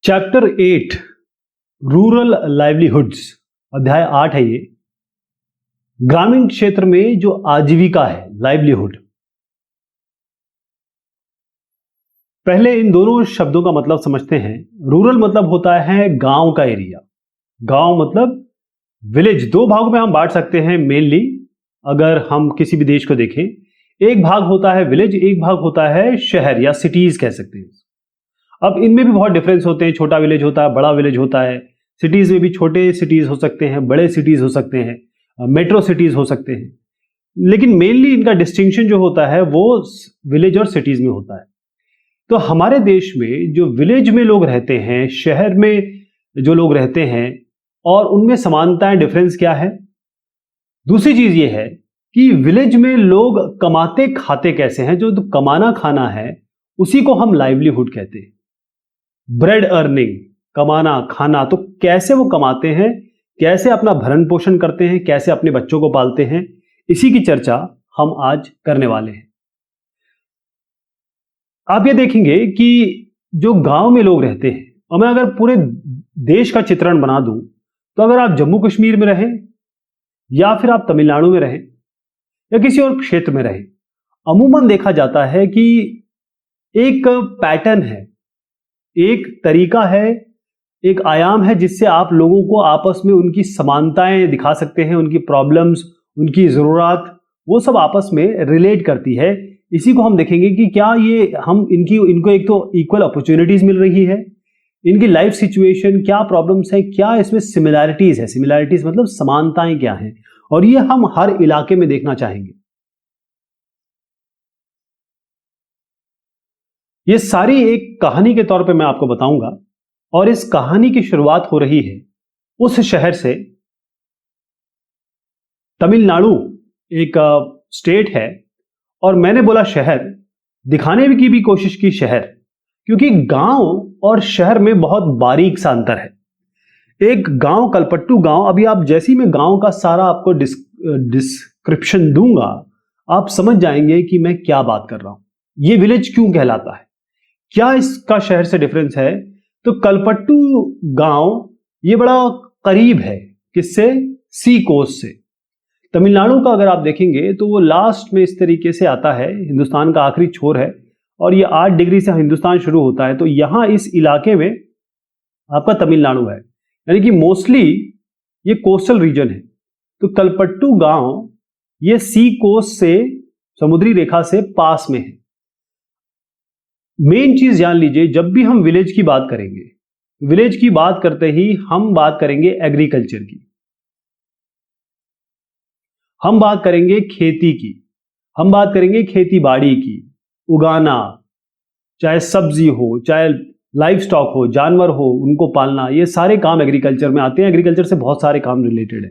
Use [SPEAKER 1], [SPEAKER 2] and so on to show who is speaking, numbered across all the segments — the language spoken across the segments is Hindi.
[SPEAKER 1] चैप्टर 8 रूरल लाइवलीहुड्स अध्याय 8 है ये। ग्रामीण क्षेत्र में जो आजीविका है, लाइवलीहुड। पहले इन दोनों शब्दों का मतलब समझते हैं। रूरल मतलब होता है गांव का एरिया। गांव मतलब विलेज। दो भागों में हम बांट सकते हैं मेनली, अगर हम किसी भी देश को देखें। एक भाग होता है विलेज, एक भाग होता है शहर या सिटीज कह सकते हैं। अब इनमें भी बहुत डिफरेंस होते हैं। छोटा विलेज होता है, बड़ा विलेज होता है। सिटीज में भी छोटे सिटीज हो सकते हैं, बड़े सिटीज हो सकते हैं, मेट्रो सिटीज हो सकते हैं। लेकिन मेनली इनका डिस्टिंक्शन जो होता है वो विलेज और सिटीज में होता है। तो हमारे देश में जो विलेज में लोग रहते हैं, शहर में जो लोग रहते हैं, और उनमें समानताएं, डिफरेंस क्या है। दूसरी चीज ये है कि विलेज में लोग कमाते खाते कैसे हैं। जो कमाना खाना है उसी को हम लाइवलीहुड कहते हैं। ब्रेड अर्निंग, कमाना खाना। तो कैसे वो कमाते हैं, कैसे अपना भरण पोषण करते हैं, कैसे अपने बच्चों को पालते हैं, इसी की चर्चा हम आज करने वाले हैं। आप ये देखेंगे कि जो गांव में लोग रहते हैं, और मैं अगर पूरे देश का चित्रण बना दूं, तो अगर आप जम्मू कश्मीर में रहें या फिर आप तमिलनाडु में रहें या किसी और क्षेत्र में रहें, अमूमन देखा जाता है कि एक पैटर्न है, एक तरीका है, एक आयाम है जिससे आप लोगों को आपस में उनकी समानताएं दिखा सकते हैं। उनकी प्रॉब्लम्स, उनकी ज़रूरत, वो सब आपस में रिलेट करती है। इसी को हम देखेंगे कि क्या ये हम इनको एक तो इक्वल अपॉर्चुनिटीज मिल रही है, इनकी लाइफ सिचुएशन क्या प्रॉब्लम्स है, क्या इसमें सिमिलैरिटीज है। सिमिलैरिटीज मतलब समानताएं क्या हैं, और ये हम हर इलाके में देखना चाहेंगे। ये सारी एक कहानी के तौर पे मैं आपको बताऊंगा, और इस कहानी की शुरुआत हो रही है उस शहर से। तमिलनाडु एक स्टेट है, और मैंने बोला शहर, दिखाने की भी कोशिश की शहर, क्योंकि गांव और शहर में बहुत बारीक सा अंतर है। एक गांव, कलपट्टू गांव, अभी आप जैसी मैं गांव का सारा आपको डिस्क्रिप्शन दूंगा, आप समझ जाएंगे कि मैं क्या बात कर रहा हूं। ये विलेज क्यों कहलाता है, क्या इसका शहर से डिफरेंस है। तो कलपट्टू गांव ये बड़ा करीब है, किससे, सी कोस्ट से। तमिलनाडु का अगर आप देखेंगे तो वो लास्ट में इस तरीके से आता है, हिंदुस्तान का आखिरी छोर है, और ये 8 डिग्री से हिंदुस्तान शुरू होता है। तो यहां इस इलाके में आपका तमिलनाडु है, यानी कि मोस्टली ये कोस्टल रीजन है। तो कलपट्टू गांव ये सी कोस्ट से, समुद्री रेखा से पास में है। मेन चीज जान लीजिए, जब भी हम विलेज की बात करेंगे, विलेज की बात करते ही हम बात करेंगे एग्रीकल्चर की, हम बात करेंगे खेती की, हम बात करेंगे खेती बाड़ी की, उगाना, चाहे सब्जी हो, चाहे लाइफ स्टॉक हो, जानवर हो, उनको पालना, ये सारे काम एग्रीकल्चर में आते हैं। एग्रीकल्चर से बहुत सारे काम रिलेटेड है।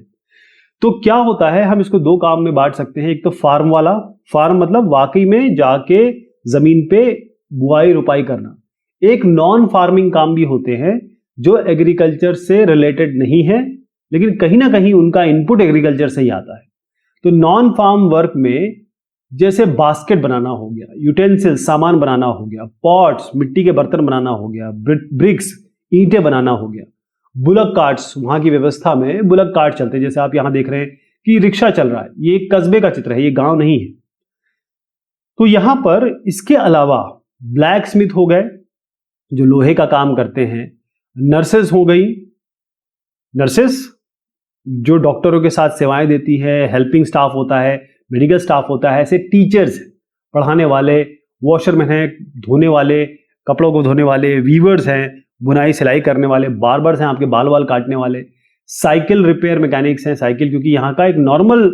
[SPEAKER 1] तो क्या होता है, हम इसको दो काम में बांट सकते हैं। एक तो फार्म वाला, फार्म मतलब वाकई में जाके जमीन पे बुआई रुपाई करना। एक नॉन फार्मिंग काम भी होते हैं जो एग्रीकल्चर से रिलेटेड नहीं है, लेकिन कहीं ना कहीं उनका इनपुट एग्रीकल्चर से ही आता है। तो नॉन फार्म वर्क में जैसे बास्केट बनाना हो गया, यूटेंसिल सामान बनाना हो गया, पॉट्स मिट्टी के बर्तन बनाना हो गया, ब्रिक्स ईंटें बनाना हो गया, बुलक कार्ट्स, वहां की व्यवस्था में बुलक कार्ट चलते हैं। जैसे आप यहां देख रहे हैं कि रिक्शा चल रहा है, ये एक कस्बे का चित्र है, ये गांव नहीं है। तो यहां पर इसके अलावा ब्लैक स्मिथ हो गए जो लोहे का काम करते हैं, नर्सेज हो गई, नर्सेस जो डॉक्टरों के साथ सेवाएं देती है, हेल्पिंग स्टाफ होता है, मेडिकल स्टाफ होता है, ऐसे टीचर्स, पढ़ाने वाले, वॉशरमैन हैं, धोने वाले, कपड़ों को धोने वाले, वीवर्स हैं, बुनाई सिलाई करने वाले, बार्बर्स हैं, आपके बाल वाल काटने वाले, साइकिल रिपेयर मैकेनिक्स हैं। साइकिल, क्योंकि यहाँ का एक नॉर्मल,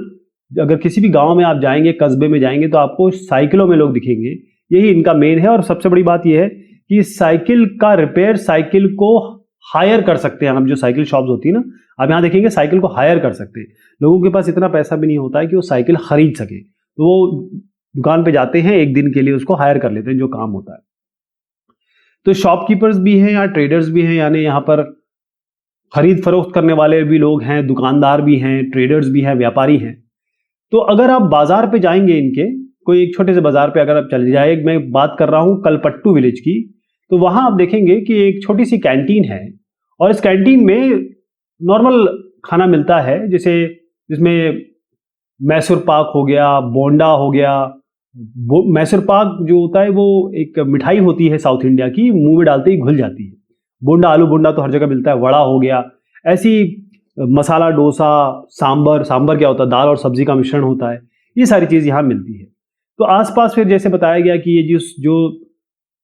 [SPEAKER 1] अगर किसी भी गांव में आप जाएंगे, कस्बे में जाएंगे, तो आपको साइकिलों में लोग दिखेंगे, यही इनका मेन है। और सबसे बड़ी बात यह है कि साइकिल का रिपेयर, साइकिल को हायर कर सकते हैं हम। जो साइकिल शॉप्स होती है ना, आप यहां देखेंगे साइकिल को हायर कर सकते हैं। लोगों के पास इतना पैसा भी नहीं होता है कि वो साइकिल खरीद सके, तो वो दुकान पे जाते हैं, एक दिन के लिए उसको हायर कर लेते हैं, जो काम होता है। तो शॉपकीपर्स भी हैं या ट्रेडर्स भी हैं, यानी यहाँ पर खरीद फरोख्त करने वाले भी लोग हैं, दुकानदार भी हैं, ट्रेडर्स भी हैं, व्यापारी हैं। तो अगर आप बाजार पे जाएंगे, इनके कोई एक छोटे से बाजार पे अगर आप चले जाए, मैं बात कर रहा हूं कलपट्टू विलेज की, तो वहां आप देखेंगे कि एक छोटी सी कैंटीन है और इस कैंटीन में नॉर्मल खाना मिलता है, जैसे जिसमें मैसूर पाक हो गया, बोंडा हो गया। मैसूर पाक जो होता है वो एक मिठाई होती है साउथ इंडिया की, मुंह में डालते ही घुल जाती है। बोंडा, आलू बोंडा तो हर जगह मिलता है, वड़ा हो गया, ऐसी मसाला डोसा, सांबर। सांबर क्या होता है? दाल और सब्जी का मिश्रण होता है। ये सारी चीज़ यहाँ मिलती है। तो आसपास फिर जैसे बताया गया कि ये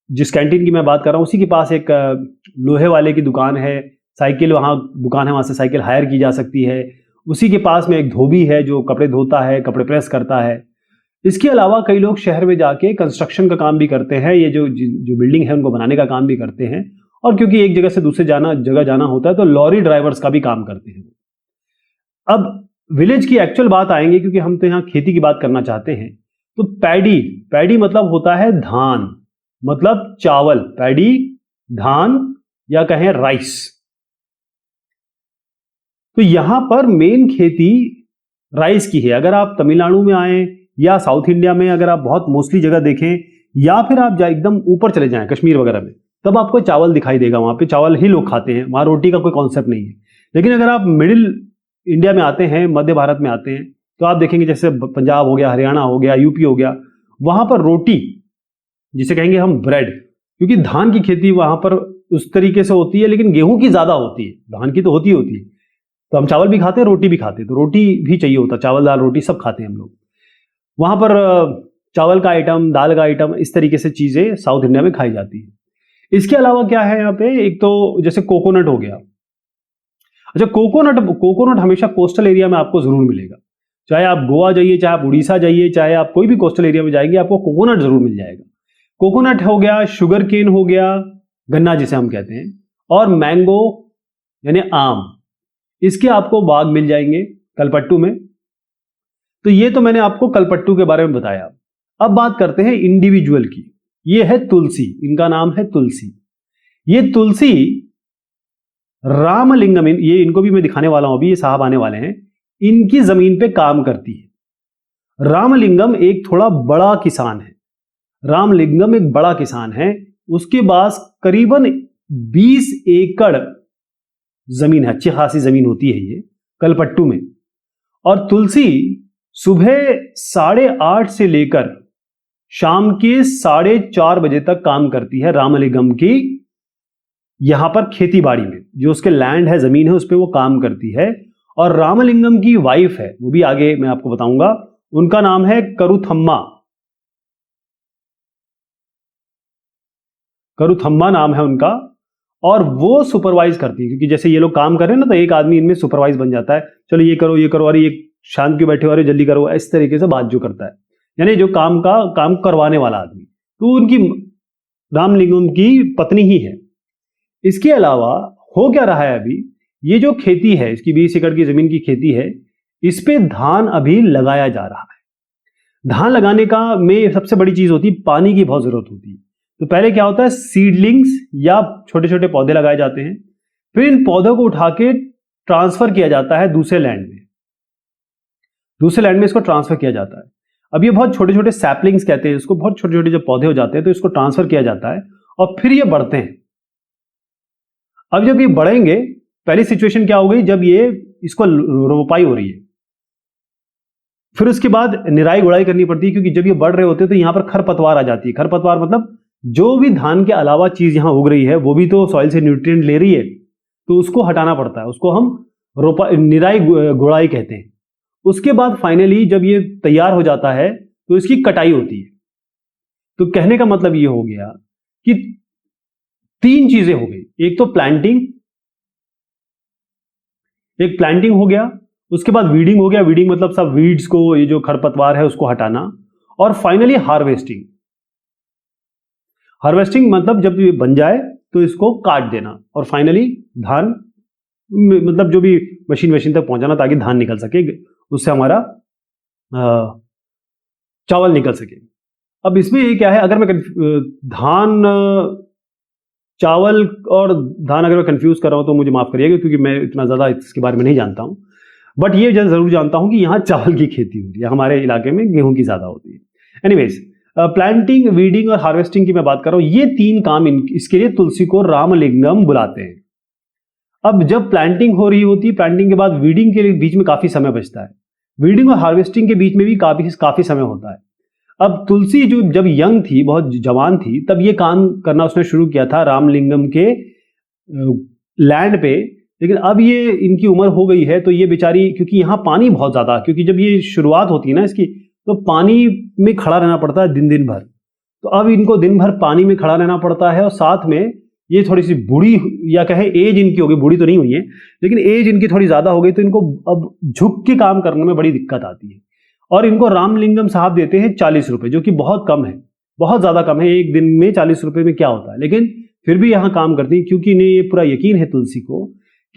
[SPEAKER 1] जिस कैंटीन की मैं बात कर रहा हूँ उसी के पास एक लोहे वाले की दुकान है, साइकिल वहाँ दुकान है, वहाँ से साइकिल हायर की जा सकती है। उसी के पास में एक धोबी है जो कपड़े धोता है, कपड़े प्रेस करता है। इसके अलावा कई लोग शहर में जाके कंस्ट्रक्शन का काम भी करते हैं, ये जो बिल्डिंग है उनको बनाने का काम भी करते हैं। और क्योंकि एक जगह से दूसरे जगह जाना होता है तो लॉरी ड्राइवर्स का भी काम करते हैं। अब विलेज की एक्चुअल बात आएंगे, क्योंकि हम तो यहाँ खेती की बात करना चाहते हैं। तो पैडी मतलब होता है धान, मतलब चावल। पैडी धान या कहें राइस। तो यहां पर मेन खेती राइस की है। अगर आप तमिलनाडु में आए या साउथ इंडिया में अगर आप बहुत मोस्टली जगह देखें, या फिर आप एकदम ऊपर चले जाएं कश्मीर वगैरह में, तब आपको चावल दिखाई देगा। वहां पे चावल ही लोग खाते हैं, वहां रोटी का कोई कॉन्सेप्ट नहीं है। लेकिन अगर आप मिडिल इंडिया में आते हैं, मध्य भारत में आते हैं, तो आप देखेंगे जैसे पंजाब हो गया, हरियाणा हो गया, यूपी हो गया, वहां पर रोटी जिसे कहेंगे हम ब्रेड, क्योंकि धान की खेती वहां पर उस तरीके से होती है, लेकिन गेहूं की ज्यादा होती है, धान की तो होती है। तो हम चावल भी खाते हैं, रोटी भी खाते हैं, तो रोटी भी चाहिए होता, चावल दाल रोटी सब खाते हैं हम लोग। वहां पर चावल का आइटम, दाल का आइटम, इस तरीके से चीजें साउथ इंडिया में खाई जाती है। इसके अलावा क्या है यहाँ पे, एक तो जैसे कोकोनट हो गया। अच्छा, कोकोनट हमेशा कोस्टल एरिया में आपको जरूर मिलेगा। चाहे आप गोवा जाइए, चाहे आप उड़ीसा जाइए, चाहे आप कोई भी कोस्टल एरिया में जाएंगे, आपको कोकोनट जरूर मिल जाएगा। कोकोनट हो गया, शुगर केन हो गया, गन्ना जिसे हम कहते हैं, और मैंगो यानी आम, इसके आपको बाग मिल जाएंगे कलपट्टू में। तो ये तो मैंने आपको कलपट्टू के बारे में बताया। अब बात करते हैं इंडिविजुअल की। ये है तुलसी, इनका नाम है तुलसी। ये तुलसी रामलिंगम, ये इनको भी मैं दिखाने वाला हूं, अभी ये साहब आने वाले हैं, इनकी जमीन पे काम करती है। रामलिंगम एक थोड़ा बड़ा किसान है। रामलिंगम एक बड़ा किसान है, उसके पास करीबन 20 एकड़ जमीन है, अच्छी खासी जमीन होती है ये कलपट्टू में। और तुलसी सुबह 8:30 से लेकर शाम के 4:30 बजे तक काम करती है रामलिंगम की यहां पर खेती बाड़ी में, जो उसके लैंड है, जमीन है, उस पर वो काम करती है। और रामलिंगम की वाइफ है, वो भी आगे मैं आपको बताऊंगा, उनका नाम है करुथम्मा। करुथम्मा नाम है उनका। और वो सुपरवाइज करती है, क्योंकि जैसे ये लोग काम कर रहे हैं ना, तो एक आदमी इनमें सुपरवाइज बन जाता है, चलो ये करो, अरे ये शांत क्यों बैठे हो, अरे जल्दी करो, इस तरीके से बात जो करता है, यानी जो काम करवाने वाला आदमी, तो उनकी रामलिंगम की पत्नी ही है। इसके अलावा हो क्या रहा है अभी, ये जो खेती है, इसकी 20 एकड़ की जमीन की खेती है, इस पे धान अभी लगाया जा रहा है। धान लगाने का में सबसे बड़ी चीज होती है, पानी की बहुत जरूरत होती है। तो पहले क्या होता है, सीडलिंग्स या छोटे छोटे पौधे लगाए जाते हैं, फिर इन पौधों को उठा के ट्रांसफर किया जाता है दूसरे लैंड में, इसको ट्रांसफर किया जाता है। अब ये बहुत छोटे छोटे सैपलिंग्स कहते हैं इसको, बहुत छोटे छोटे जब पौधे हो जाते हैं तो इसको ट्रांसफर किया जाता है और फिर ये बढ़ते हैं। अब जब ये बढ़ेंगे, पहली सिचुएशन क्या हो गई, जब ये इसको रोपाई हो रही है, फिर उसके बाद निराई गुड़ाई करनी पड़ती है, क्योंकि जब ये बढ़ रहे होते हैं तो यहां पर खरपतवार आ जाती है। खरपतवार मतलब जो भी धान के अलावा चीज यहां उग रही है वो भी तो सॉइल से न्यूट्रिएंट ले रही है, तो उसको हटाना पड़ता है, उसको हम निराई गुड़ाई कहते हैं। उसके बाद फाइनली जब ये तैयार हो जाता है तो इसकी कटाई होती है। तो कहने का मतलब ये हो गया कि 3 चीजें हो गई, एक तो प्लांटिंग हो गया, उसके बाद वीडिंग हो गया, वीडिंग मतलब सब वीड्स को, ये जो खरपतवार है उसको हटाना, और फाइनली हार्वेस्टिंग मतलब जब ये बन जाए तो इसको काट देना, और फाइनली धान मतलब जो भी मशीन तक पहुंचाना, ताकि धान निकल सके, उससे हमारा चावल निकल सके। अब इसमें ये क्या है, अगर मैं चावल और धान अगर मैं कंफ्यूज कर रहा हूं तो मुझे माफ करिएगा, क्योंकि मैं इतना ज्यादा इसके बारे में नहीं जानता हूं। बट ये जरूर जानता हूं कि यहाँ चावल की खेती होती है, हमारे इलाके में गेहूं की ज्यादा होती है। एनीवेज, प्लांटिंग, वीडिंग और हार्वेस्टिंग की मैं बात कर रहा हूं, ये 3 काम इसके लिए तुलसी को रामलिंगम बुलाते हैं। अब जब प्लांटिंग हो रही होती है, प्लांटिंग के बाद वीडिंग के बीच में काफी समय बचता है, वीडिंग और हार्वेस्टिंग के बीच में भी काफी समय होता है। अब तुलसी जो जब यंग थी, बहुत जवान थी, तब ये काम करना उसने शुरू किया था रामलिंगम के लैंड पे। लेकिन अब ये इनकी उम्र हो गई है, तो ये बेचारी, क्योंकि यहाँ पानी बहुत ज्यादा, क्योंकि जब ये शुरुआत होती है ना इसकी, तो पानी में खड़ा रहना पड़ता है दिन दिन भर। तो अब इनको दिन भर पानी में खड़ा रहना पड़ता है, और साथ में ये थोड़ी सी बूढ़ी, या कहे एज इनकी हो गई, बूढ़ी तो नहीं हुई है लेकिन एज इनकी थोड़ी ज्यादा हो गई, तो इनको अब झुक के काम करने में बड़ी दिक्कत आती है। और इनको रामलिंगम साहब देते हैं 40 रुपए, जो कि बहुत कम है, बहुत ज्यादा कम है। एक दिन में 40 रुपए में क्या होता है, लेकिन फिर भी यहाँ काम करती है, क्योंकि इन्हें ये पूरा यकीन है तुलसी को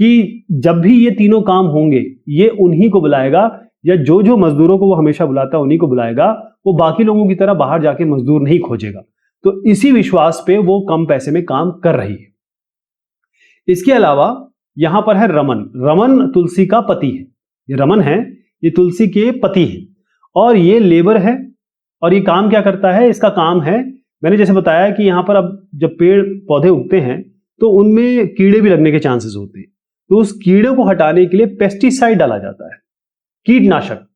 [SPEAKER 1] कि जब भी ये तीनों काम होंगे, ये उन्हीं को बुलाएगा, या जो जो मजदूरों को वो हमेशा बुलाता है उन्हीं को बुलाएगा। वो बाकी लोगों की तरह बाहर जाके मजदूर नहीं खोजेगा। तो इसी विश्वास पे वो कम पैसे में काम कर रही है। इसके अलावा यहां पर है रमन। रमन तुलसी का पति है। ये रमन है, ये तुलसी के पति है, और ये लेबर है। और ये काम क्या करता है, इसका काम है, मैंने जैसे बताया कि यहां पर अब जब पेड़ पौधे उगते हैं तो उनमें कीड़े भी लगने के चांसेस होते हैं। तो उस कीड़े को हटाने के लिए पेस्टिसाइड डाला जाता है, कीटनाशक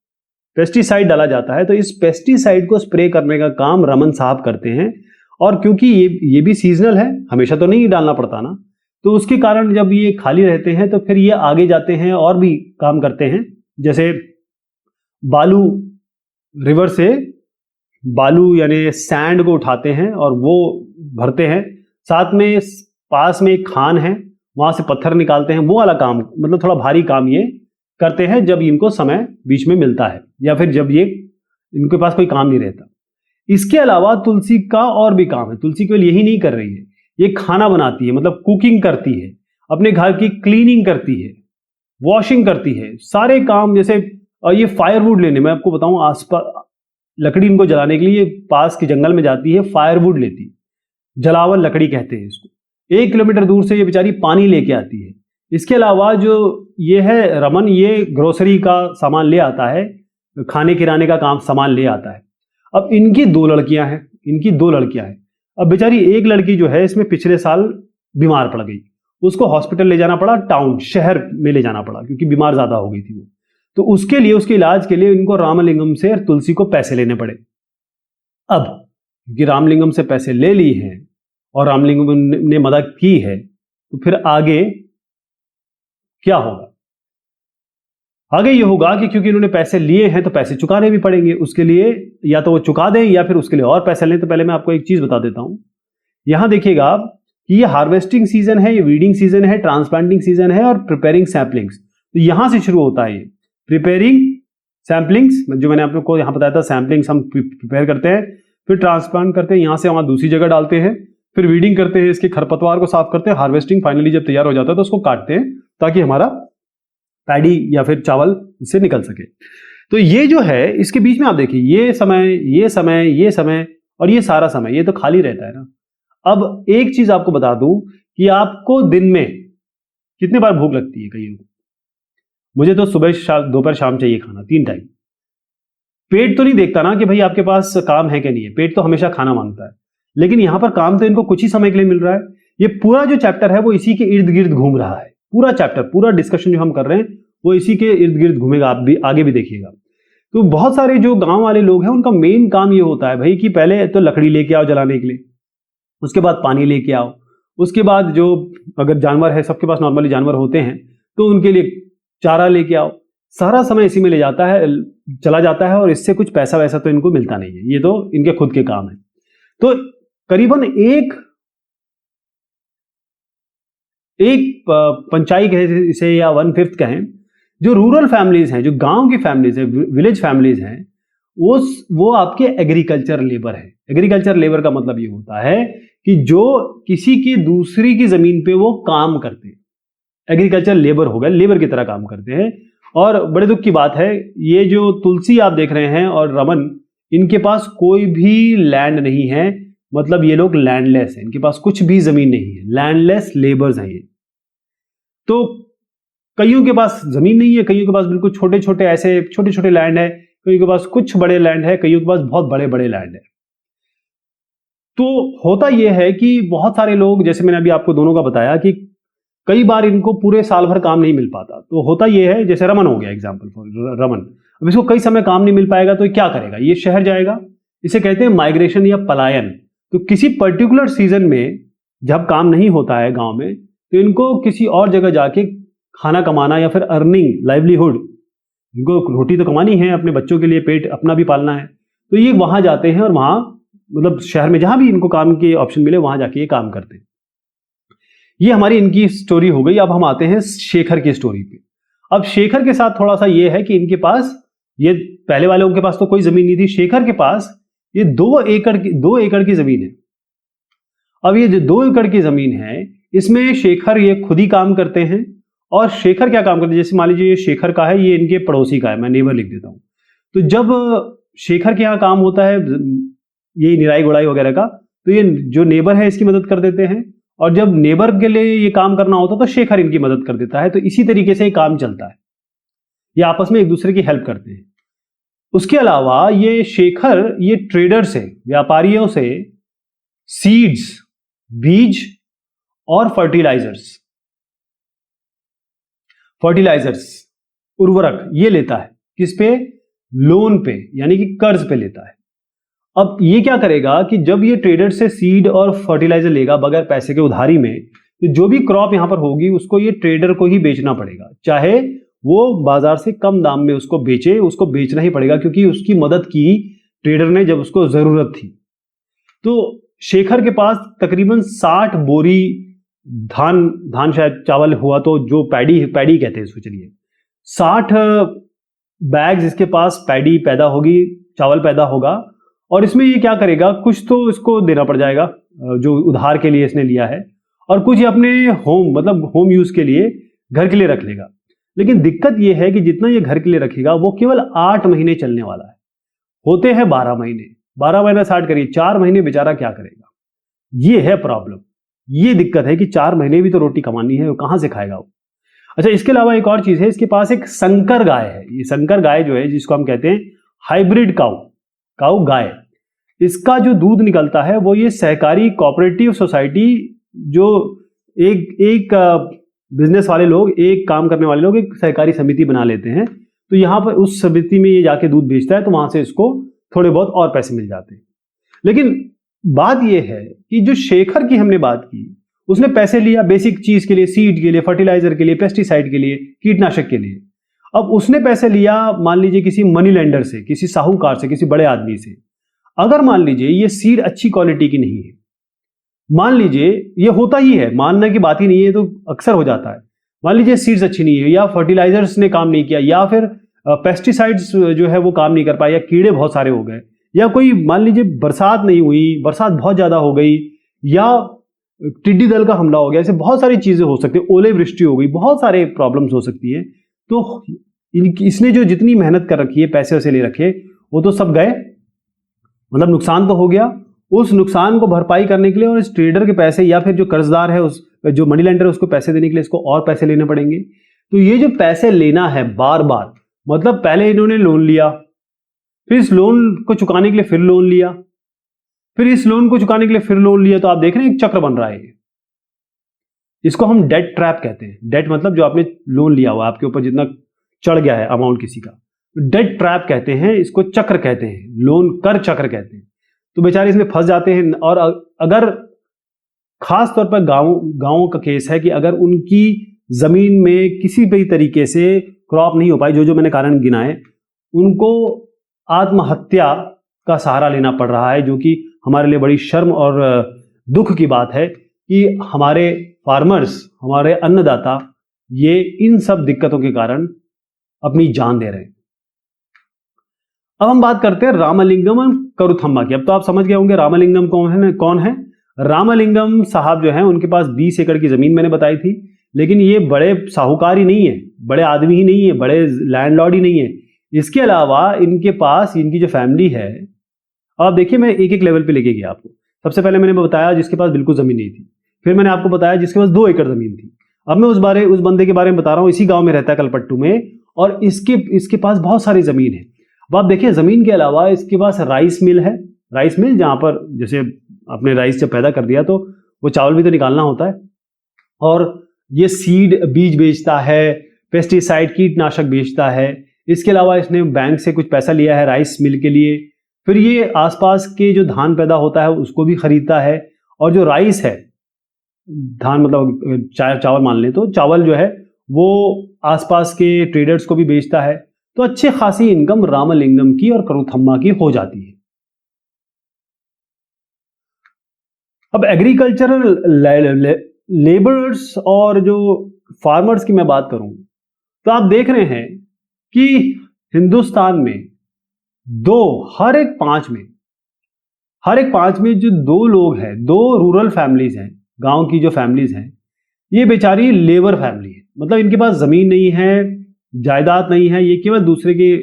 [SPEAKER 1] पेस्टिसाइड डाला जाता है। तो इस पेस्टिसाइड को स्प्रे करने का काम रमन साहब करते हैं। और क्योंकि ये भी सीजनल है, हमेशा तो नहीं डालना पड़ता ना, तो उसके कारण जब ये खाली रहते हैं तो फिर ये आगे जाते हैं और भी काम करते हैं। जैसे बालू, रिवर से बालू यानी सैंड को उठाते हैं और वो भरते हैं। साथ में पास में एक खान है, वहां से पत्थर निकालते हैं। वो वाला काम, मतलब थोड़ा भारी काम ये करते हैं जब इनको समय बीच में मिलता है, या फिर जब ये इनके पास कोई काम नहीं रहता। इसके अलावा तुलसी का और भी काम है। तुलसी केवल यही नहीं कर रही है, ये खाना बनाती है, मतलब कुकिंग करती है, अपने घर की क्लीनिंग करती है, वॉशिंग करती है, सारे काम। जैसे ये फायरवुड लेने, मैं आपको बताऊं, आसपास लकड़ी इनको जलाने के लिए पास के जंगल में जाती है, फायरवुड लेती, जलावन लकड़ी कहते हैं इसको। 1 किलोमीटर दूर से ये बेचारी पानी लेके आती है। इसके अलावा जो ये है रमन, ये ग्रोसरी का सामान ले आता है, खाने किराने का काम सामान ले आता है। अब इनकी 2 लड़कियां हैं, इनकी 2 लड़कियां हैं। अब बेचारी एक लड़की जो है इसमें पिछले साल बीमार पड़ गई, उसको हॉस्पिटल ले जाना पड़ा, टाउन शहर में ले जाना पड़ा, क्योंकि बीमार ज्यादा हो गई थी वो। तो उसके लिए, उसके इलाज के लिए इनको रामलिंगम से और तुलसी को पैसे लेने पड़े। अब क्योंकि रामलिंगम से पैसे ले ली हैं और रामलिंगम ने मदद की है, तो फिर आगे क्या होगा? आगे ये होगा कि क्योंकि इन्होंने पैसे लिए हैं तो पैसे चुकाने भी पड़ेंगे। उसके लिए या तो वो चुका दें या फिर उसके लिए और पैसे लें। तो पहले मैं आपको एक चीज बता देता हूं, यहां देखिएगा कि ये हार्वेस्टिंग सीजन है, ये वीडिंग सीजन है, ट्रांसप्लांटिंग सीजन है और प्रिपेयरिंग सैंपलिंग्स। तो यहां से शुरू होता है ये प्रिपेयरिंग सैंपलिंग्स, जो मैंने आप लोग को यहां बताया था। सैंपलिंग्स हम प्रिपेयर करते हैं, फिर ट्रांसप्लांट करते हैं, यहां से वहां दूसरी जगह डालते हैं, फिर वीडिंग करते हैं, इसके खरपतवार को साफ करते हैं, हार्वेस्टिंग, फाइनली जब तैयार हो जाता है तो उसको काटते हैं ताकि हमारा पैडी या फिर चावल इससे निकल सके। तो ये जो है, इसके बीच में आप देखिए, ये समय, ये समय, ये समय और ये सारा समय, ये तो खाली रहता है ना। अब एक चीज आपको बता दूं कि आपको दिन में कितने बार भूख लगती है कईयों को। मुझे तो सुबह, दोपहर, शाम चाहिए खाना, 3 टाइम। पेट तो नहीं देखता ना कि भाई आपके पास काम है कि नहीं है, पेट तो हमेशा खाना मांगता है। लेकिन यहां पर काम तो इनको कुछ ही समय के लिए मिल रहा है। ये पूरा जो चैप्टर है वो इसी के इर्द गिर्द घूम रहा है। पूरा चैप्टर, पूरा डिस्कशन जो हम कर रहे हैं वो इसी के इर्द गिर्द घूमेगा। आप भी आगे भी देखिएगा। तो बहुत सारे जो गांव वाले लोग हैं उनका मेन काम ये होता है भाई कि पहले तो लकड़ी लेके आओ जलाने के लिए, उसके बाद पानी लेके आओ, उसके बाद जो अगर जानवर है, सबके पास नॉर्मली जानवर होते हैं, तो उनके लिए चारा लेके आओ। सारा समय इसी में ले जाता है, चला जाता है, और इससे कुछ पैसा वैसा तो इनको मिलता नहीं है। ये तो इनके खुद के काम है। तो करीबन एक पंचाई कहे इसे या 1/5 कहें, जो रूरल फैमिलीज हैं, जो गांव की फैमिलीज हैं, विलेज फैमिलीज हैं, वो आपके एग्रीकल्चर लेबर है। एग्रीकल्चर लेबर का मतलब ये होता है कि जो किसी की दूसरी की जमीन पे वो काम करते हैं, एग्रीकल्चर लेबर हो गए, लेबर की तरह काम करते हैं। और बड़े दुख की बात है, ये जो तुलसी आप देख रहे हैं और रमन, इनके पास कोई भी लैंड नहीं है, मतलब ये लोग लैंडलेस हैं, इनके पास कुछ भी जमीन नहीं है, लैंडलेस लेबर्स हैं ये। तो कईयों के पास जमीन नहीं है, कईयों के पास बिल्कुल छोटे छोटे ऐसे छोटे छोटे लैंड है, कईयों के पास कुछ बड़े लैंड है, कईयों के पास बहुत बड़े बड़े लैंड है। तो होता यह है कि बहुत सारे लोग, जैसे मैंने अभी आपको दोनों का बताया कि कई बार इनको पूरे साल भर काम नहीं मिल पाता। तो होता यह है, जैसे रमन हो गया एग्जाम्पल फॉर रमन, अब इसको कई समय काम नहीं मिल पाएगा तो ये क्या करेगा, ये शहर जाएगा। इसे कहते हैं माइग्रेशन या पलायन। तो किसी पर्टिकुलर सीजन में जब काम नहीं होता है गांव में, तो इनको किसी और जगह जाके खाना कमाना या फिर अर्निंग, लाइवलीहुड, इनको रोटी तो कमानी है, अपने बच्चों के लिए पेट अपना भी पालना है, तो ये वहां जाते हैं और वहां मतलब शहर में जहां भी इनको काम के ऑप्शन मिले वहां जाके ये काम करते हैं। ये हमारी इनकी स्टोरी हो गई। अब हम आते हैं शेखर की स्टोरी पे। अब शेखर के साथ थोड़ा सा ये है कि इनके पास, ये पहले वाले उनके पास तो कोई जमीन नहीं थी, शेखर के पास ये 2 एकड़ की जमीन है। अब ये जो 2 एकड़ की जमीन है, इसमें शेखर ये खुद ही काम करते हैं। और शेखर क्या काम करते हैं, जैसे मान लीजिए ये शेखर का है, ये इनके पड़ोसी का है, मैं नेबर लिख देता हूं। तो जब शेखर के यहाँ काम होता है ये निराई गुड़ाई वगैरह का, तो ये जो नेबर है इसकी मदद कर देते हैं। और जब नेबर के लिए ये काम करना होता है तो शेखर इनकी मदद कर देता है। तो इसी तरीके से ये काम चलता है, ये आपस में एक दूसरे की हेल्प करते हैं। उसके अलावा ये शेखर ये ट्रेडर से, व्यापारियों से सीड्स, बीज और फर्टिलाइजर्स, उर्वरक ये लेता है। किस पे? लोन पे, यानी कि कर्ज पे लेता है। अब ये क्या करेगा कि जब ये ट्रेडर से सीड और फर्टिलाइजर लेगा बगैर पैसे के उधारी में, तो जो भी क्रॉप यहां पर होगी उसको ये ट्रेडर को ही बेचना पड़ेगा, चाहे वो बाजार से कम दाम में उसको बेचे, उसको बेचना ही पड़ेगा, क्योंकि उसकी मदद की ट्रेडर ने जब उसको जरूरत थी। तो शेखर के पास तकरीबन 60 बोरी धान शायद चावल हुआ, तो जो पैडी कहते हैं इसको, चलिए 60 बैग्स इसके पास पैडी पैदा होगी, चावल पैदा होगा। और इसमें ये क्या करेगा, कुछ तो इसको देना पड़ जाएगा जो उधार के लिए इसने लिया है, और कुछ अपने होम यूज के लिए, घर के लिए रख लेगा। लेकिन दिक्कत ये है कि जितना ये घर के लिए रखेगा वो केवल 8 महीने चलने वाला है, होते हैं 12 महीने। 12 महीना 60 करिए, 4 महीने बेचारा क्या करेगा, ये है प्रॉब्लम। ये दिक्कत है कि 4 महीने भी तो रोटी कमानी है, वो कहां से खाएगा वो। अच्छा, इसके अलावा एक और चीज है, इसके पास एक संकर गाय है। ये संकर गाय जो है, जिसको हम कहते हैं हाइब्रिड काऊ गाय, इसका जो दूध निकलता है वो ये सहकारी कोऑपरेटिव सोसाइटी, जो एक बिजनेस वाले लोग, एक काम करने वाले लोग एक सहकारी समिति बना लेते हैं, तो यहां पर उस समिति में ये जाके दूध बेचता है, तो वहां से इसको थोड़े बहुत और पैसे मिल जाते हैं। लेकिन बात यह है कि जो शेखर की हमने बात की, उसने पैसे लिया बेसिक चीज के लिए, सीड के लिए, फर्टिलाइजर के लिए, पेस्टिसाइड के लिए, कीटनाशक के लिए। अब उसने पैसे लिया मान लीजिए किसी मनी लेंडर से, किसी साहूकार से, किसी बड़े आदमी से। अगर मान लीजिए ये सीड अच्छी क्वालिटी की नहीं है, मान लीजिए ये होता ही है, मानने की बात ही नहीं है, तो अक्सर हो जाता है। मान लीजिए सीड्स अच्छी नहीं है, या फर्टिलाइजर्स ने काम नहीं किया, या फिर पेस्टिसाइड्स जो है वो काम नहीं कर पाए, या कीड़े बहुत सारे हो गए, या कोई मान लीजिए बरसात नहीं हुई, बरसात बहुत ज्यादा हो गई, या टिड्डी दल का हमला हो गया, ऐसे बहुत सारी चीजें हो सकती है, ओले वृष्टि हो गई, बहुत सारे प्रॉब्लम्स हो सकती है। तो इसने जो जितनी मेहनत कर रखी है, पैसे वैसे ले रखे, वो तो सब गए, मतलब नुकसान तो हो गया। उस नुकसान को भरपाई करने के लिए और इस ट्रेडर के पैसे, या फिर जो कर्जदार है, उस जो मनी लेंडर है, उसको पैसे देने के लिए इसको और पैसे लेने पड़ेंगे। तो ये जो पैसे लेना है बार बार, मतलब पहले इन्होंने लोन लिया, फिर इस लोन को चुकाने के लिए फिर लोन लिया, फिर इस लोन को चुकाने के लिए फिर लोन लिया, तो आप देख रहे हैं एक चक्र बन रहा है। इसको हम डेट ट्रैप कहते हैं। डेट मतलब जो आपने लोन लिया हुआ, आपके ऊपर जितना चढ़ गया है अमाउंट किसी का, डेट ट्रैप कहते हैं इसको, चक्र कहते हैं, लोन कर चक्र कहते हैं। तो बेचारे इसमें फंस जाते हैं। और अगर खास तौर पर गांवों का केस है कि अगर उनकी जमीन में किसी भी तरीके से क्रॉप नहीं हो पाई, जो मैंने कारण गिनाए, उनको आत्महत्या का सहारा लेना पड़ रहा है, जो कि हमारे लिए बड़ी शर्म और दुख की बात है कि हमारे फार्मर्स, हमारे अन्नदाता, ये इन सब दिक्कतों के कारण अपनी जान दे रहे हैं। अब हम बात करते हैं रामलिंगम और करुथम्मा की। अब तो आप समझ गए होंगे रामलिंगम कौन है। रामलिंगम साहब जो हैं, उनके पास 20 एकड़ की जमीन मैंने बताई थी, लेकिन ये बड़े साहूकार ही नहीं है, बड़े आदमी ही नहीं है, बड़े लैंडलॉर्ड ही नहीं है। इसके अलावा इनके पास, इनकी जो फैमिली है, अब देखिए मैं एक एक लेवल पे लेके गया आपको। सबसे पहले मैंने बताया जिसके पास बिल्कुल जमीन नहीं थी, फिर मैंने आपको बताया जिसके पास 2 एकड़ जमीन थी। अब मैं उस बंदे के बारे में बता रहा हूँ, इसी गांव में रहता है कलपट्टू में, और इसके पास बहुत सारी जमीन है। अब आप देखिए, जमीन के अलावा इसके पास राइस मिल है, राइस मिल जहां पर जैसे आपने राइस जब पैदा कर दिया तो वो चावल भी तो निकालना होता है। और ये सीड बीज बेचता है, पेस्टिसाइड कीटनाशक बेचता है, इसके अलावा इसने बैंक से कुछ पैसा लिया है राइस मिल के लिए, फिर ये आसपास के जो धान पैदा होता है उसको भी खरीदता है, और जो राइस है, धान मतलब चावल मान लें तो चावल जो है वो आसपास के ट्रेडर्स को भी बेचता है। तो अच्छी खासी इनकम रामलिंगम की और करूथम्मा की हो जाती है। अब एग्रीकल्चरल लेबरर्स और जो फार्मर्स की मैं बात करूं तो आप देख रहे हैं कि हिंदुस्तान में हर एक पांच में जो 2 लोग हैं, 2 रूरल फैमिलीज हैं, गांव की जो फैमिलीज हैं, ये बेचारी लेबर फैमिली है। मतलब इनके पास जमीन नहीं है, जायदाद नहीं है, ये केवल दूसरे की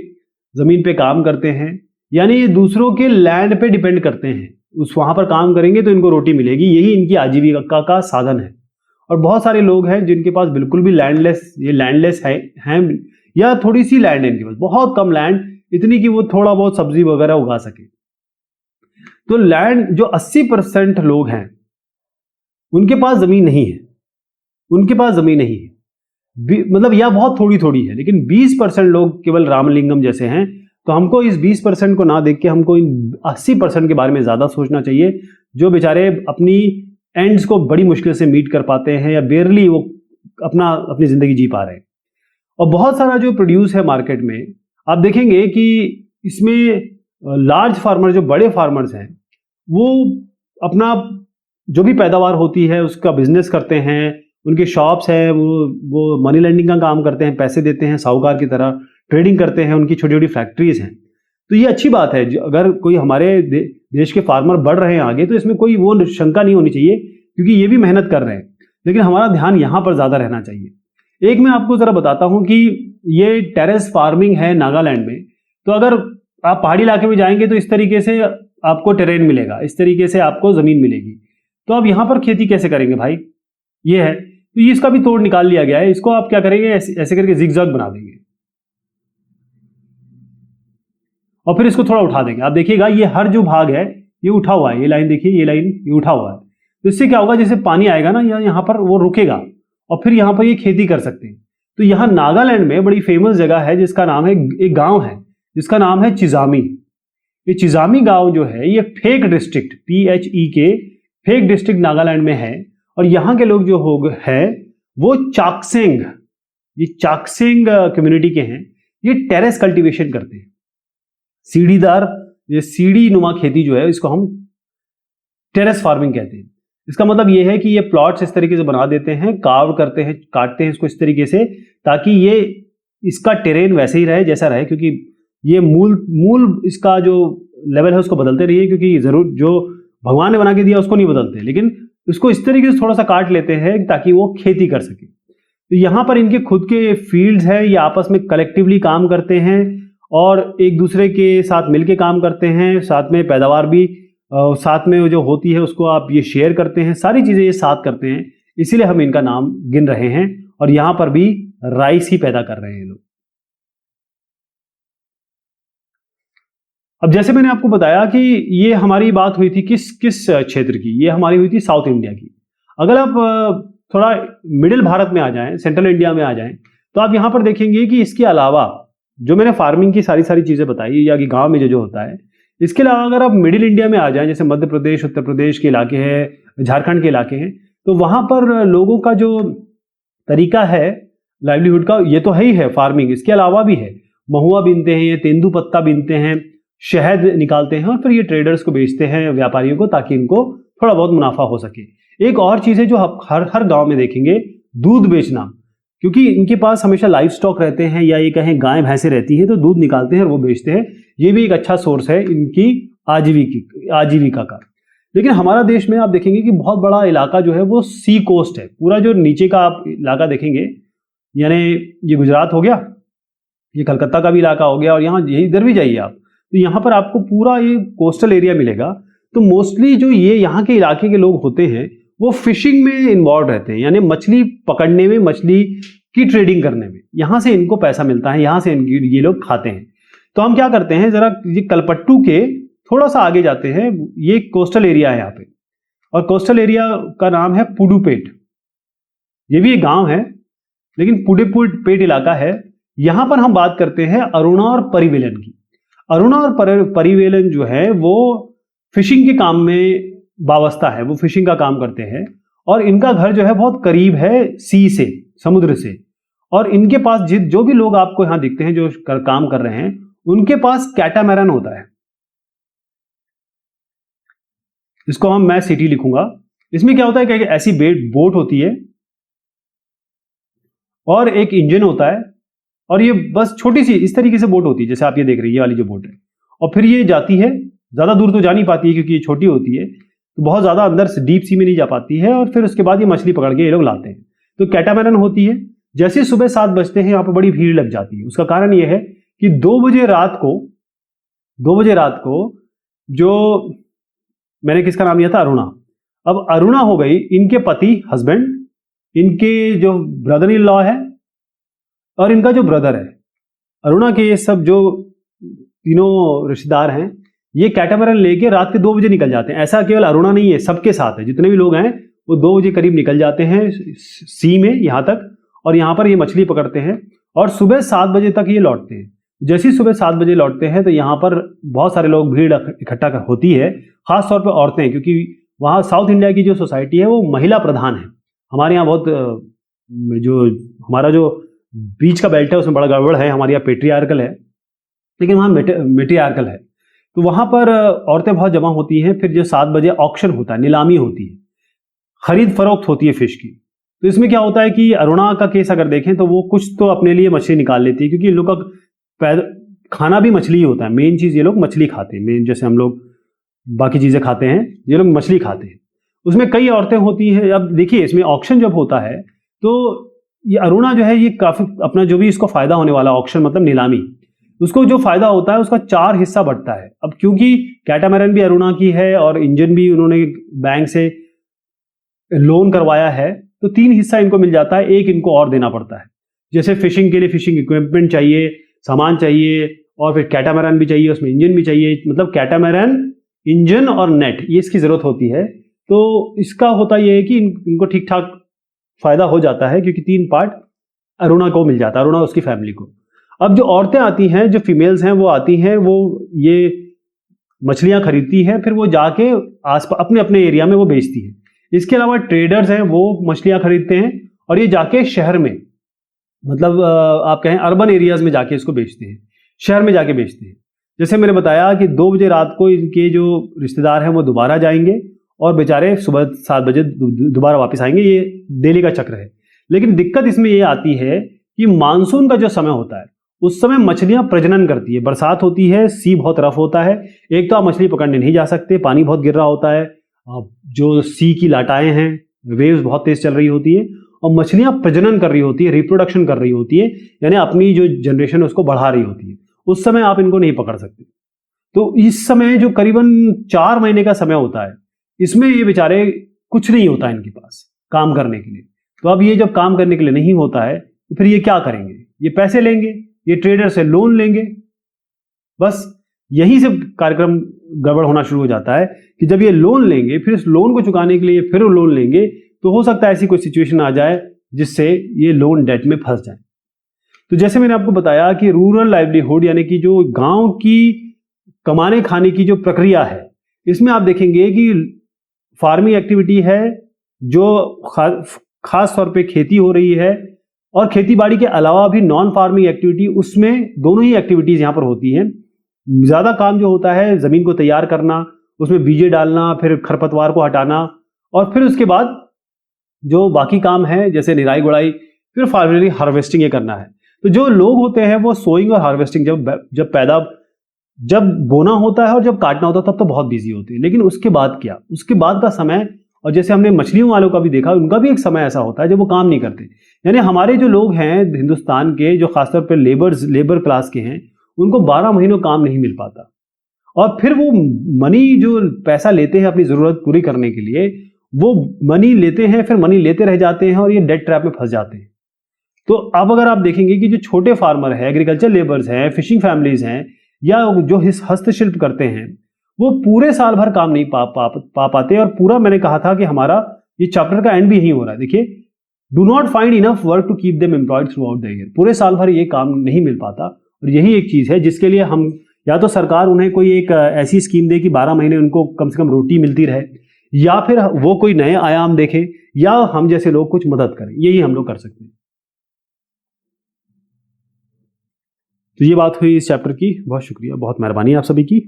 [SPEAKER 1] जमीन पे काम करते हैं, यानी ये दूसरों के लैंड पे डिपेंड करते हैं। वहां पर काम करेंगे तो इनको रोटी मिलेगी, यही इनकी आजीविका का साधन है। और बहुत सारे लोग हैं जिनके पास बिल्कुल भी लैंडलेस हैं या थोड़ी सी लैंड है इनके पास, बहुत कम लैंड, इतनी कि वो थोड़ा बहुत सब्जी वगैरह उगा सके। तो लैंड जो 80% लोग हैं उनके पास जमीन नहीं है, मतलब या बहुत थोड़ी थोड़ी है, लेकिन 20% लोग केवल रामलिंगम जैसे हैं। तो हमको इस 20% को ना देख के हमको इन 80% के बारे में ज्यादा सोचना चाहिए, जो बेचारे अपनी एंड्स को बड़ी मुश्किल से मीट कर पाते हैं या बेरली वो अपनी जिंदगी जी पा रहे हैं। और बहुत सारा जो प्रोड्यूस है मार्केट में, आप देखेंगे कि इसमें लार्ज फार्मर, जो बड़े फार्मर्स हैं, वो अपना जो भी पैदावार होती है उसका बिजनेस करते हैं, उनके शॉप्स हैं, वो मनी लेंडिंग का काम करते हैं, पैसे देते हैं साहूकार की तरह, ट्रेडिंग करते हैं, उनकी छोटी छोटी फैक्ट्रीज हैं। तो ये अच्छी बात है, अगर कोई हमारे देश के फार्मर बढ़ रहे हैं आगे तो इसमें कोई वो शंका नहीं होनी चाहिए, क्योंकि ये भी मेहनत कर रहे हैं। लेकिन हमारा ध्यान यहाँ पर ज्यादा रहना चाहिए। एक मैं आपको जरा बताता हूँ कि ये टेरेस फार्मिंग है नागालैंड में। तो अगर आप पहाड़ी इलाके में जाएंगे तो इस तरीके से आपको टेरेन मिलेगा, इस तरीके से आपको जमीन मिलेगी। तो आप यहाँ पर खेती कैसे करेंगे भाई, ये है। तो ये इसका भी तोड़ निकाल लिया गया है। इसको आप क्या करेंगे, ऐसे करके जिगजैग बना देंगे और फिर इसको थोड़ा उठा देंगे। आप देखिएगा ये हर जो भाग है ये उठा हुआ है, ये लाइन देखिए, ये लाइन ये उठा हुआ है। तो इससे क्या होगा, जैसे पानी आएगा ना यहाँ पर वो रुकेगा और फिर यहाँ पर ये खेती कर सकते हैं। तो यहाँ नागालैंड में बड़ी फेमस जगह है जिसका नाम है, एक गांव है जिसका नाम है चिजामी। ये चिजामी गांव जो है ये fake district, PHEK, fake district Nagaland में है। और यहाँ के लोग जो है वो चाकसेंग, ये चाकसेंग कम्युनिटी के हैं। ये टेरेस कल्टीवेशन करते हैं, सीढ़ीदार, ये सीढ़ी नुमा खेती जो है इसको हम टेरेस फार्मिंग कहते हैं। इसका मतलब ये है कि ये प्लॉट्स इस तरीके से बना देते हैं, कार्व करते हैं, काटते हैं इसको इस तरीके से, ताकि ये इसका टेरेन वैसे ही रहे जैसा रहे, क्योंकि ये मूल इसका जो लेवल है उसको बदलते रहिए, क्योंकि जरूर जो भगवान ने बना के दिया उसको नहीं बदलते, लेकिन इसको इस तरीके से थोड़ा सा काट लेते हैं ताकि वो खेती कर सके। तो यहाँ पर इनके खुद के फील्ड्स हैं, ये आपस में कलेक्टिवली काम करते हैं और एक दूसरे के साथ मिलके काम करते हैं, साथ में पैदावार भी साथ में जो होती है उसको आप ये शेयर करते हैं, सारी चीजें ये साथ करते हैं। इसीलिए हम इनका नाम गिन रहे हैं और यहाँ पर भी राइस ही पैदा कर रहे हैं लोग। अब जैसे मैंने आपको बताया कि ये हमारी बात हुई थी किस क्षेत्र की, ये हमारी हुई थी साउथ इंडिया की। अगर आप थोड़ा मिडिल भारत में आ जाएं, सेंट्रल इंडिया में आ जाएं, तो आप यहाँ पर देखेंगे कि इसके अलावा जो मैंने फार्मिंग की सारी चीजें बताई या कि गांव में जो होता है, इसके अलावा अगर आप मिडिल इंडिया में आ जाएं, जैसे मध्य प्रदेश, उत्तर प्रदेश के इलाके हैं, झारखंड के इलाके हैं, तो वहां पर लोगों का जो तरीका है लाइवलीहुड का, ये तो है ही है फार्मिंग, इसके अलावा भी है। महुआ बीनते हैं, ये तेंदू पत्ता बीनते हैं, शहद निकालते हैं और फिर ये ट्रेडर्स को बेचते हैं, व्यापारियों को, ताकि इनको थोड़ा बहुत मुनाफा हो सके। एक और चीज है जो आप हर गांव में देखेंगे, दूध बेचना, क्योंकि इनके पास हमेशा लाइफ स्टॉक रहते हैं या ये कहें गाय भैंसे रहती हैं, तो दूध निकालते हैं और वो बेचते हैं। ये भी एक अच्छा सोर्स है इनकी आजीविका का। लेकिन हमारा देश में आप देखेंगे कि बहुत बड़ा इलाका जो है वो सी कोस्ट है। पूरा जो नीचे का आप इलाका देखेंगे, यानी ये गुजरात हो गया, ये कलकत्ता का भी इलाका हो गया, और यहाँ इधर भी जाइए आप तो यहाँ पर आपको पूरा ये कोस्टल एरिया मिलेगा। तो मोस्टली जो ये यहाँ के इलाके के लोग होते हैं वो फिशिंग में इन्वॉल्व रहते हैं, यानी मछली पकड़ने में, मछली की ट्रेडिंग करने में। यहाँ से इनको पैसा मिलता है, यहाँ से ये लोग खाते हैं। तो हम क्या करते हैं, जरा ये कलपट्टू के थोड़ा सा आगे जाते हैं, ये कोस्टल एरिया है यहाँ पे, और कोस्टल एरिया का नाम है पुडुपेट। ये भी एक गांव है, लेकिन पुडुपेट इलाका है। यहां पर हम बात करते हैं अरुणा और परिवेलन की। अरुणा और परिवेलन जो है वो फिशिंग के काम में वाबस्ता है, वो फिशिंग का काम करते हैं और इनका घर जो है बहुत करीब है सी से, समुद्र से। और इनके पास जो भी लोग आपको यहां दिखते हैं जो काम कर रहे हैं, उनके पास कैटामैरन होता है। इसको मैं सिटी लिखूंगा। इसमें क्या होता है कि ऐसी बोट होती है और एक इंजन होता है, और ये बस छोटी सी इस तरीके से बोट होती है जैसे आप ये देख रही है, ये वाली जो बोट है। और फिर ये जाती है, ज्यादा दूर तो जा नहीं पाती है क्योंकि ये छोटी होती है, तो बहुत ज्यादा अंदर से डीप सी में नहीं जा पाती है। और फिर उसके बाद ये मछली पकड़ के ये लोग लाते हैं। तो कैटामैरन होती है। जैसे सुबह 7 बजते हैं यहाँ पर बड़ी भीड़ लग जाती है। उसका कारण यह है कि 2 बजे रात को जो मैंने किसका नाम लिया था, अरुणा। अब अरुणा हो गई इनके पति, हस्बैंड, इनके जो ब्रदर इन लॉ है और इनका जो ब्रदर है। अरुणा के ये सब जो तीनों रिश्तेदार हैं, ये कैटामैरन लेके रात के 2 बजे निकल जाते हैं। ऐसा केवल अरुणा नहीं है, सबके साथ है। जितने भी लोग हैं वो 2 बजे करीब निकल जाते हैं सी में यहाँ तक, और यहाँ पर ये मछली पकड़ते हैं और सुबह 7 बजे तक ये लौटते हैं। जैसे ही सुबह 7 बजे लौटते हैं तो यहाँ पर बहुत सारे लोग, भीड़ इकट्ठा होती है, खास तौर पर औरतें, क्योंकि वहाँ साउथ इंडिया की जो सोसाइटी है वो महिला प्रधान है। हमारे यहाँ बहुत जो हमारा जो बीच का बेल्ट है उसमें बड़ा गड़बड़ है, हमारे यहाँ पेट्रियार्कल है, लेकिन वहाँ मेट्रियार्कल है। तो वहाँ पर औरतें बहुत जमा होती हैं। फिर जो 7 बजे ऑक्शन होता है, नीलामी होती है, खरीद फरोख्त होती है फिश की। तो इसमें क्या होता है कि अरुणा का केस अगर देखें तो वो कुछ तो अपने लिए मछली निकाल लेती है, क्योंकि इन लोग का खाना भी मछली ही होता है। मेन चीज़ ये लोग मछली खाते हैं। मेन जैसे हम लोग बाकी चीज़ें खाते हैं, ये लोग मछली खाते हैं। उसमें कई औरतें होती हैं। अब देखिए, इसमें ऑक्शन जब होता है तो ये अरुणा जो है ये काफ़ी अपना जो भी इसको फ़ायदा होने वाला, ऑक्शन मतलब नीलामी, उसको जो फ़ायदा होता है उसका 4 हिस्सा बढ़ता है। अब क्योंकि कैटामैरन भी अरुणा की है और इंजन भी उन्होंने बैंक से लोन करवाया है, तो 3 हिस्सा इनको मिल जाता है। एक इनको और देना पड़ता है। जैसे फिशिंग के लिए फिशिंग इक्विपमेंट चाहिए, सामान चाहिए, और फिर कैटामैरन भी चाहिए, उसमें इंजन भी चाहिए। मतलब कैटामैरन, इंजन और नेट, ये इसकी ज़रूरत होती है। तो इसका होता ये है कि इनको ठीक ठाक फ़ायदा हो जाता है, क्योंकि 3 पार्ट अरुणा को मिल जाता है, अरुणा उसकी फैमिली को। अब जो औरतें आती हैं, जो फीमेल्स हैं, वो आती हैं, वो ये मछलियाँ खरीदती हैं, फिर वो जाके आसपास अपने अपने एरिया में वो बेचती हैं। इसके अलावा ट्रेडर्स हैं, वो मछलियाँ खरीदते हैं और ये जाके शहर में, मतलब आप कहें अर्बन एरियाज में जाके इसको बेचते हैं, शहर में जाके बेचते हैं। जैसे मैंने बताया कि 2 बजे रात को इनके जो रिश्तेदार हैं वो दोबारा जाएंगे और बेचारे सुबह 7 बजे दोबारा वापस आएंगे। ये डेली का चक्र है। लेकिन दिक्कत इसमें ये आती है कि मानसून का जो समय होता है उस समय मछलियां प्रजनन करती है। बरसात होती है, सी बहुत रफ होता है, एक तो आप मछली पकड़ने नहीं जा सकते, पानी बहुत गिर रहा होता है, जो सी की लाटाएं हैं, वेव्स बहुत तेज चल रही होती है, और मछलियां प्रजनन कर रही होती है, रिप्रोडक्शन कर रही होती है, यानी अपनी जो जनरेशन है उसको बढ़ा रही होती है। उस समय आप इनको नहीं पकड़ सकते। तो इस समय जो करीबन 4 महीने का समय होता है, इसमें ये बेचारे कुछ नहीं होता इनके पास काम करने के लिए। तो अब ये जब काम करने के लिए नहीं होता है तो फिर ये क्या करेंगे? ये पैसे लेंगे, ये ट्रेडर से लोन लेंगे। बस यही से कार्यक्रम गड़बड़ होना शुरू हो जाता है कि जब ये लोन लेंगे, फिर इस लोन को चुकाने के लिए फिर लोन लेंगे, तो हो सकता है ऐसी कोई सिचुएशन आ जाए जिससे ये लोन डेट में फंस जाए। तो जैसे मैंने आपको बताया कि रूरल लाइवलीहुड यानी कि जो गांव की कमाने खाने की जो प्रक्रिया है, इसमें आप देखेंगे कि फार्मिंग एक्टिविटी है, जो खास तौर पे खेती हो रही है, और खेती बाड़ी के अलावा भी नॉन फार्मिंग एक्टिविटी, उसमें दोनों ही एक्टिविटीज यहां पर होती हैं। ज्यादा काम जो होता है जमीन को तैयार करना, उसमें बीजे डालना, फिर खरपतवार को हटाना, और फिर उसके बाद जो बाकी काम है जैसे निराई गुड़ाई, फिर फाइनली हार्वेस्टिंग ये करना है। तो जो लोग होते हैं वो सोइंग और हार्वेस्टिंग, जब बोना होता है और जब काटना होता है तब तो बहुत बिजी होते हैं। लेकिन उसके बाद क्या, उसके बाद का समय, और जैसे हमने मछलियों वालों का भी देखा, उनका भी एक समय ऐसा होता है जब वो काम नहीं करते। यानी हमारे जो लोग हैं हिंदुस्तान के, जो खासतौर पर लेबर क्लास के हैं, उनको 12 महीनों काम नहीं मिल पाता, और फिर वो मनी, जो पैसा लेते हैं अपनी जरूरत पूरी करने के लिए, वो मनी लेते हैं, फिर मनी लेते रह जाते हैं और ये डेट ट्रैप में फंस जाते हैं। तो अब अगर आप देखेंगे कि जो छोटे फार्मर हैं, एग्रीकल्चर लेबर्स हैं, फिशिंग फैमिलीज हैं, या जो हस्तशिल्प करते हैं, वो पूरे साल भर काम नहीं पा पाते। और पूरा मैंने कहा था कि हमारा ये चैप्टर का एंड भी यही हो रहा है। देखिए, do not find enough work to keep them employed throughout the year. पूरे साल भर ये काम नहीं मिल पाता, और यही एक चीज है जिसके लिए हम या तो सरकार उन्हें कोई एक ऐसी स्कीम दे कि 12 महीने उनको कम से कम रोटी मिलती रहे, या फिर वो कोई नए आयाम देखे, या हम जैसे लोग कुछ मदद करें। यही हम लोग कर सकते हैं। तो ये बात हुई इस चैप्टर की। बहुत शुक्रिया, बहुत मेहरबानी आप सभी की।